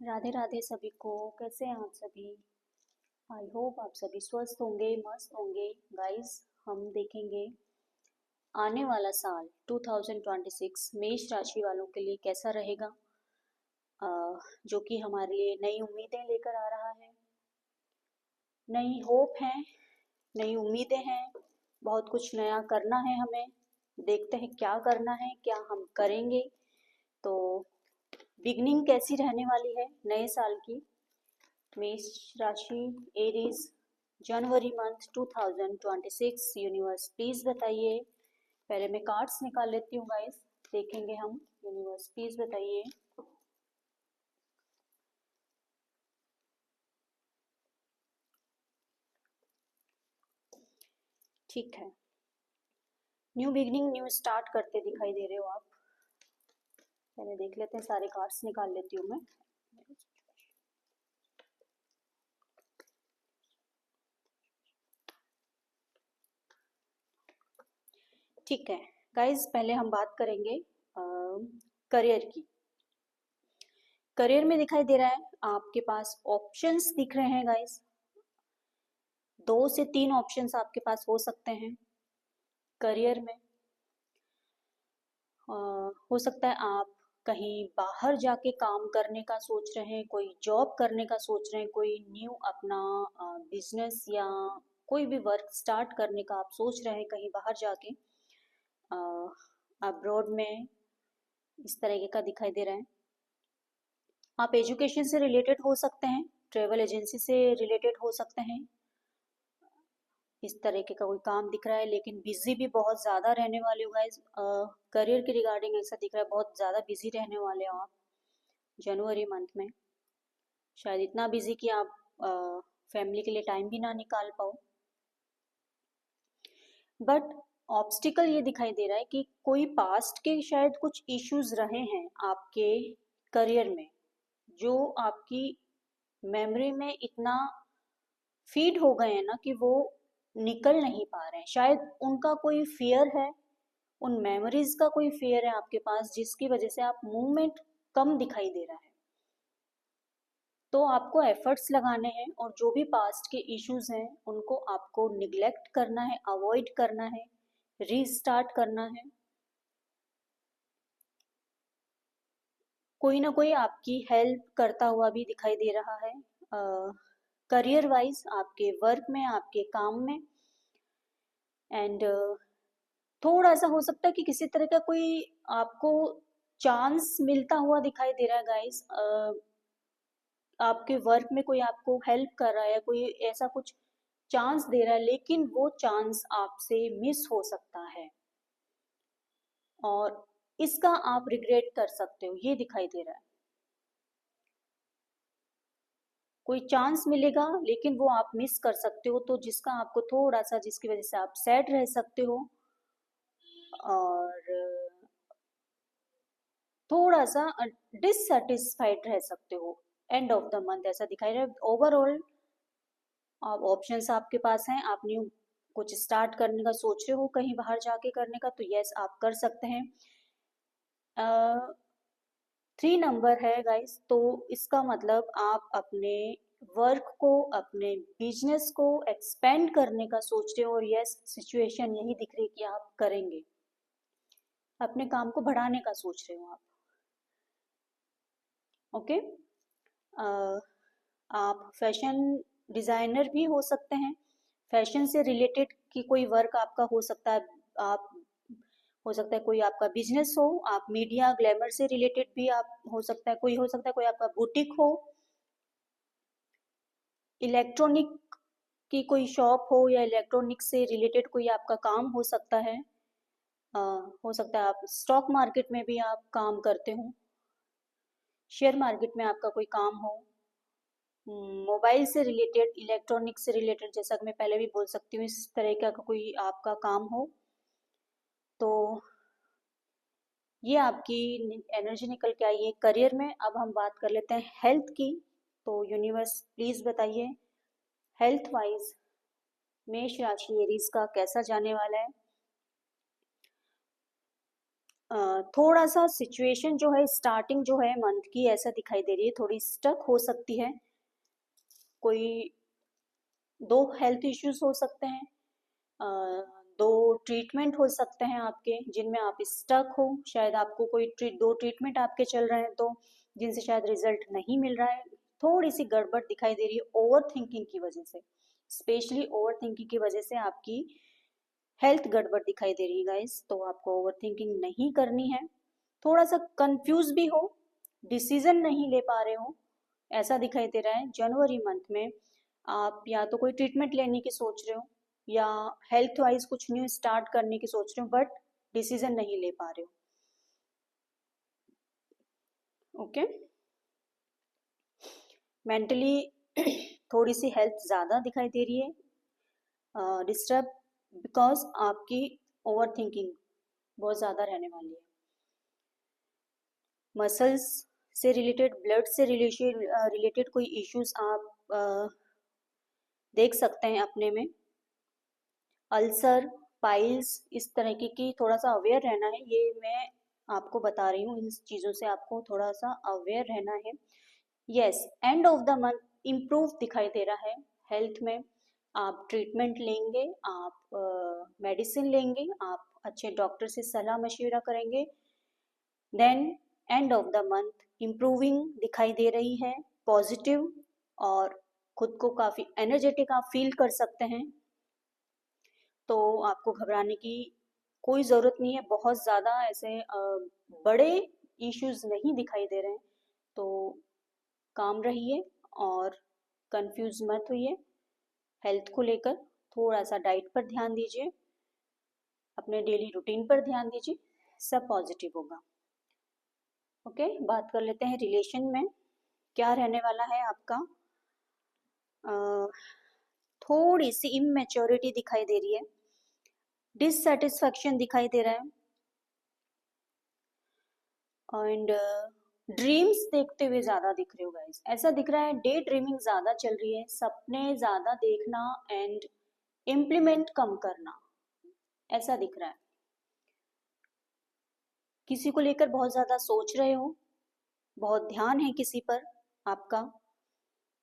राधे राधे सभी को। कैसे हैं आप सभी? आई होप आप सभी स्वस्थ होंगे, मस्त होंगे। गाइस, हम देखेंगे आने वाला साल 2026 मेष राशि वालों के लिए कैसा रहेगा। अ, जो कि हमारे लिए नई उम्मीदें लेकर आ रहा है, नई होप है, नई उम्मीदें हैं। बहुत कुछ नया करना है हमें। देखते हैं क्या करना है, क्या हम करेंगे। तो बिगनिंग कैसी रहने वाली है नए साल की। मेष राशि, Aries, January month 2026 universe please बताइए। पहले मैं कार्ड्स निकाल लेती हूँ गाइस, देखेंगे हम। यूनिवर्स प्लीज बताइए। ठीक है, न्यू बिगनिंग, न्यू स्टार्ट करते दिखाई दे रहे हो आप। पहले देख लेते हैं, सारे कार्ड्स निकाल लेती हूँ मैं। ठीक है गाइस, पहले हम बात करेंगे करियर की। करियर में दिखाई दे रहा है आपके पास ऑप्शंस दिख रहे हैं गाइस। 2 से 3 ऑप्शंस आपके पास हो सकते हैं करियर में। हो सकता है आप कहीं बाहर जाके काम करने का सोच रहे हैं, कोई जॉब करने का सोच रहे हैं, कोई न्यू अपना बिजनेस या कोई भी वर्क स्टार्ट करने का आप सोच रहे हैं कहीं बाहर जाके, अब्रॉड में। इस तरीके का दिखाई दे रहा है। आप एजुकेशन से रिलेटेड हो सकते हैं, ट्रेवल एजेंसी से रिलेटेड हो सकते हैं। इस तरीके का कोई काम दिख रहा है, लेकिन बिजी भी बहुत ज़्यादा रहने वाले हो गाइस। करियर के रिगार्डिंग ऐसा दिख रहा है, बहुत ज़्यादा बिजी रहने वाले हो आप जनवरी मंथ में। शायद इतना बिजी कि आप फैमिली के लिए टाइम भी ना निकाल पाओ। बट ऑब्स्टिकल ये दिखाई दे रहा है कि कोई पास्ट के शायद कुछ इश्यूज रहे हैं आपके करियर में, जो आपकी मेमोरी में इतना फीड हो गए हैं ना कि वो निकल नहीं पा रहे हैं। शायद उनका कोई फियर है, उन मेमोरीज का कोई फियर है आपके पास, जिसकी वजह से आप मूवमेंट कम दिखाई दे रहा है। तो आपको एफर्ट्स लगाने हैं, और जो भी पास्ट के इश्यूज हैं उनको आपको निग्लेक्ट करना है, अवॉइड करना है, रीस्टार्ट करना है। कोई ना कोई आपकी हेल्प करता हुआ भी दिखाई दे रहा है करियर वाइज, आपके वर्क में, आपके काम में। एंड थोड़ा सा हो सकता है कि किसी तरह का कोई आपको चांस मिलता हुआ दिखाई दे रहा है गाइस। आपके वर्क में कोई आपको हेल्प कर रहा है, कोई ऐसा कुछ चांस दे रहा है, लेकिन वो चांस आपसे मिस हो सकता है और इसका आप रिग्रेट कर सकते हो, ये दिखाई दे रहा है। कोई चांस मिलेगा लेकिन वो आप मिस कर सकते हो, तो जिसका आपको थोड़ा सा, जिसकी वजह से आप सैड रह सकते हो और थोड़ा सा डिससेटिस्फाइड रह सकते हो एंड ऑफ द मंथ, ऐसा दिखाई रहा है। ओवरऑल आप ऑप्शंस आपके पास हैं, आप न्यू कुछ स्टार्ट करने का सोच रहे हो कहीं बाहर जाके करने का, तो यस आप कर सकते हैं। 3 नंबर है गाइस, तो इसका मतलब आप अपने वर्क को, अपने बिजनेस को एक्सपेंड करने का सोच रहे हो, और यस सिचुएशन यही दिख रही है कि आप करेंगे, अपने काम को बढ़ाने का सोच रहे हो आप। ओके, आप फैशन डिज़ाइनर भी हो सकते हैं, फैशन से रिलेटेड की कोई वर्क आपका हो सकता है। आप हो सकता है कोई आपका बिजनेस हो, आप मीडिया ग्लैमर से रिलेटेड भी आप हो सकता है, कोई हो सकता है कोई आपका बुटीक हो, इलेक्ट्रॉनिक की कोई शॉप हो, या इलेक्ट्रॉनिक से रिलेटेड कोई आपका काम हो सकता है। हो सकता है आप स्टॉक मार्केट में भी आप काम करते हो, शेयर मार्केट में आपका कोई काम हो, मोबाइल से रिलेटेड, इलेक्ट्रॉनिक से रिलेटेड, जैसा कि मैं पहले भी बोल सकती हूँ, इस तरह का कोई आपका काम हो, तो ये आपकी एनर्जी निकल के आई है करियर में। अब हम बात कर लेते हैं हेल्थ की। तो यूनिवर्स प्लीज बताइए, हेल्थ वाइज मेष राशि एरीज का कैसा जाने वाला है। थोड़ा सा सिचुएशन जो है स्टार्टिंग जो है मंथ की ऐसा दिखाई दे रही है, थोड़ी स्टक हो सकती है, कोई दो हेल्थ इश्यूज हो सकते हैं, दो ट्रीटमेंट हो सकते हैं आपके जिनमें आप स्टक हो, शायद आपको कोई दो ट्रीटमेंट आपके चल रहे हैं तो जिनसे शायद रिजल्ट नहीं मिल रहा है, थोड़ी सी गड़बड़ दिखाई दे रही है ओवर थिंकिंग की वजह से, स्पेशली ओवर थिंकिंग की वजह से आपकी हेल्थ गड़बड़ दिखाई दे रही है गाइस। तो आपको ओवर थिंकिंग नहीं करनी है, थोड़ा सा कंफ्यूज भी हो, डिसीजन नहीं ले पा रहे हो, ऐसा दिखाई दे रहा है जनवरी मंथ में। आप या तो कोई ट्रीटमेंट लेने की सोच रहे हो या हेल्थ वाइज कुछ न्यू स्टार्ट करने की सोच रहे हो, बट डिसीजन नहीं ले पा रहे हो। ओके, मेंटली थोड़ी सी हेल्थ ज़्यादा दिखाई दे रही है डिस्टर्ब, बिकॉज आपकी ओवर थिंकिंग बहुत ज़्यादा रहने वाली है। मसल्स से रिलेटेड, ब्लड से रिलेटेड कोई इश्यूज आप देख सकते हैं अपने में, अल्सर, पाइल्स, इस तरह की थोड़ा सा अवेयर रहना है, ये मैं आपको बता रही हूँ, इन चीज़ों से आपको थोड़ा सा अवेयर रहना है। Yes, and of the month improve दिखाई दे रहा है हेल्थ में, आप ट्रीटमेंट लेंगे, आप मेडिसिन लेंगे, आप अच्छे डॉक्टर से सलाह मशवरा करेंगे, then end of the month improving दिखाई दे रही है, पॉजिटिव, और खुद को काफ़ी एनर्जेटिक आप फील कर सकते हैं। तो आपको घबराने की कोई ज़रूरत नहीं है, बहुत ज़्यादा ऐसे बड़े इश्यूज नहीं दिखाई दे रहे हैं, तो काम रहिए और कंफ्यूज मत होइए, हेल्थ को लेकर थोड़ा सा डाइट पर ध्यान दीजिए, अपने डेली रूटीन पर ध्यान दीजिए, सब पॉजिटिव होगा। ओके, बात कर लेते हैं रिलेशन में क्या रहने वाला है आपका। थोड़ी सी इमेच्योरिटी दिखाई दे रही है, डिससेटिस्फैक्शन दिखाई दे रहा है, एंड ड्रीम्स देखते हुए ज्यादा दिख रहे हो गाइस, ऐसा दिख रहा है डे ड्रीमिंग ज्यादा चल रही है, सपने ज्यादा देखना एंड इम्प्लीमेंट कम करना, ऐसा दिख रहा है। किसी को लेकर बहुत ज्यादा सोच रहे हो, बहुत ध्यान है किसी पर आपका,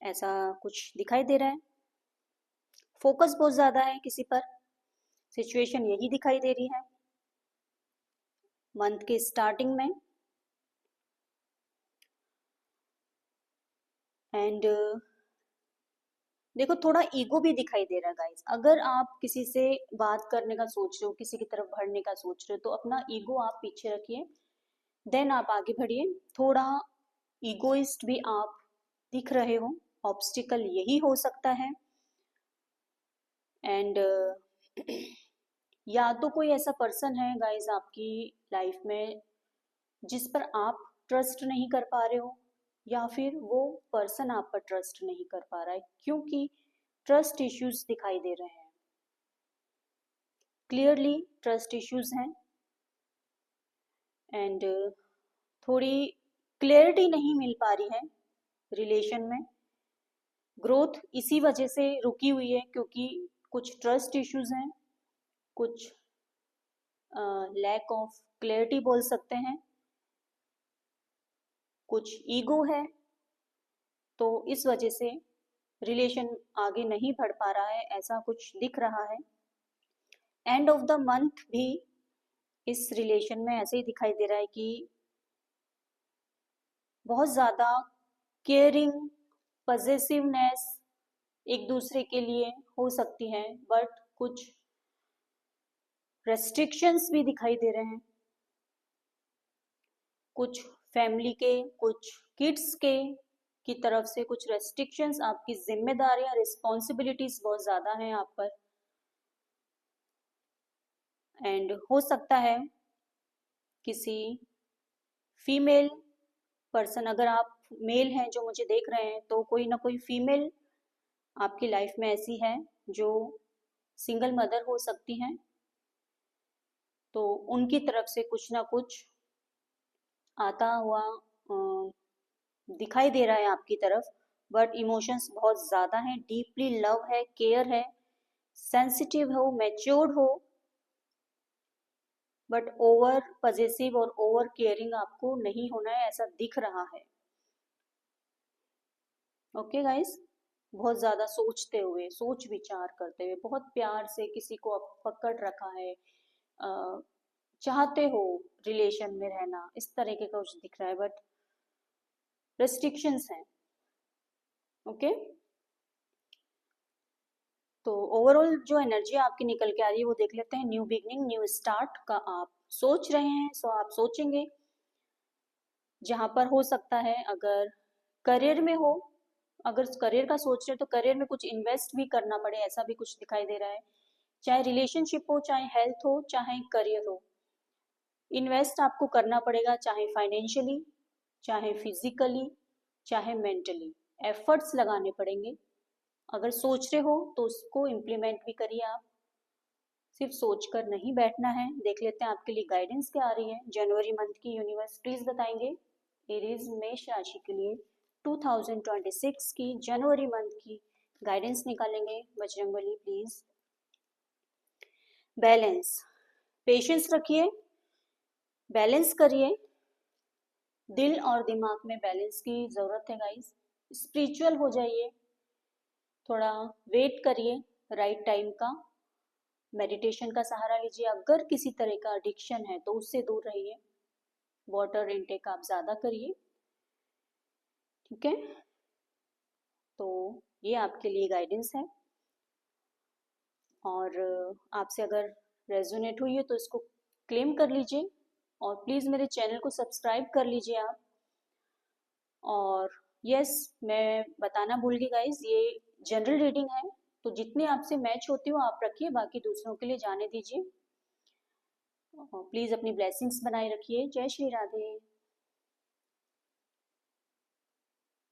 ऐसा कुछ दिखाई दे रहा है, फोकस बहुत ज्यादा है किसी पर, सिचुएशन यही दिखाई दे रही है मंथ के स्टार्टिंग में। एंड देखो थोड़ा ईगो भी दिखाई दे रहा है गाइस, अगर आप किसी से बात करने का सोच रहे हो, किसी की तरफ बढ़ने का सोच रहे हो, तो अपना ईगो आप पीछे रखिए, देन आप आगे बढ़िए। थोड़ा ईगोइस्ट भी आप दिख रहे हो, ऑब्स्टिकल यही हो सकता है। एंड या तो कोई ऐसा पर्सन है गाइस आपकी लाइफ में जिस पर आप ट्रस्ट नहीं कर पा रहे हो, या फिर वो पर्सन आप पर ट्रस्ट नहीं कर पा रहा है, क्योंकि ट्रस्ट इश्यूज दिखाई दे रहे हैं, क्लियरली ट्रस्ट इश्यूज हैं, एंड थोड़ी क्लियरिटी नहीं मिल पा रही है रिलेशन में, ग्रोथ इसी वजह से रुकी हुई है क्योंकि कुछ ट्रस्ट इश्यूज हैं, कुछ लैक ऑफ क्लियरिटी बोल सकते हैं, कुछ ईगो है, तो इस वजह से रिलेशन आगे नहीं बढ़ पा रहा है, ऐसा कुछ दिख रहा है। एंड ऑफ द मंथ भी इस रिलेशन में ऐसे ही दिखाई दे रहा है कि बहुत ज़्यादा केयरिंग, पजेसिवनेस एक दूसरे के लिए हो सकती है, बट कुछ रेस्ट्रिक्शंस भी दिखाई दे रहे हैं, कुछ फैमिली के, कुछ किड्स के की तरफ से कुछ रेस्ट्रिक्शंस, आपकी जिम्मेदारियां, रिस्पॉन्सिबिलिटीज बहुत ज़्यादा हैं आप पर, एंड हो सकता है किसी फीमेल पर्सन, अगर आप मेल हैं जो मुझे देख रहे हैं, तो कोई ना कोई फीमेल आपकी लाइफ में ऐसी है जो सिंगल मदर हो सकती हैं, तो उनकी तरफ से कुछ ना कुछ आता हुआ दिखाई दे रहा है आपकी तरफ, बट इमोशंस बहुत ज़्यादा हैं, डीपली लव है, केयर है, सेंसिटिव हो, मैच्योर्ड हो, बट ओवर पजेसिव और ओवर केयरिंग आपको नहीं होना है, ऐसा दिख रहा है। ओके गाइस, बहुत ज्यादा सोचते हुए, सोच विचार करते हुए, बहुत प्यार से किसी को आप पकड़ रखा है, चाहते हो रिलेशन में रहना, इस तरीके का कुछ दिख रहा है, बट रेस्ट्रिक्शंस हैं। ओके, तो ओवरऑल जो एनर्जी आपकी निकल के आ रही है वो देख लेते हैं। न्यू बिगनिंग, न्यू स्टार्ट का आप सोच रहे हैं, सो आप सोचेंगे। जहां पर हो सकता है, अगर करियर में हो, अगर करियर का सोच रहे हो तो करियर में कुछ इन्वेस्ट भी करना पड़े, ऐसा भी कुछ दिखाई दे रहा है। चाहे रिलेशनशिप हो, चाहे हेल्थ हो, चाहे करियर हो, इन्वेस्ट आपको करना पड़ेगा, चाहे फाइनेंशियली, चाहे फिजिकली, चाहे मेंटली, एफर्ट्स लगाने पड़ेंगे। अगर सोच रहे हो तो उसको इम्प्लीमेंट भी करिए आप, सिर्फ सोचकर नहीं बैठना है। देख लेते हैं आपके लिए गाइडेंस क्या आ रही है। जनवरी मंथ की यूनिवर्स प्लीज बताएंगे एरीज मेष राशि के लिए 2026 की जनवरी मंथ की गाइडेंस निकालेंगे। बजरंगबली प्लीज। बैलेंस, पेशेंस रखिए, बैलेंस करिए, दिल और दिमाग में बैलेंस की जरूरत है गाइस। स्पिरिचुअल हो जाइए, थोड़ा वेट करिए राइट टाइम का, मेडिटेशन का सहारा लीजिए। अगर किसी तरह का एडिक्शन है तो उससे दूर रहिए, वाटर इनटेक आप ज़्यादा करिए, ठीक है। तो ये आपके लिए गाइडेंस है, और आपसे अगर रेजोनेट हुई है तो इसको क्लेम कर लीजिए, और प्लीज़ मेरे चैनल को सब्सक्राइब कर लीजिए आप। और यस, मैं बताना भूल गई गाइज, ये जनरल रीडिंग है, तो जितने आपसे मैच होती हो आप रखिए, बाकी दूसरों के लिए जाने दीजिए। प्लीज़ अपनी ब्लेसिंग्स बनाए रखिए। जय श्री राधे।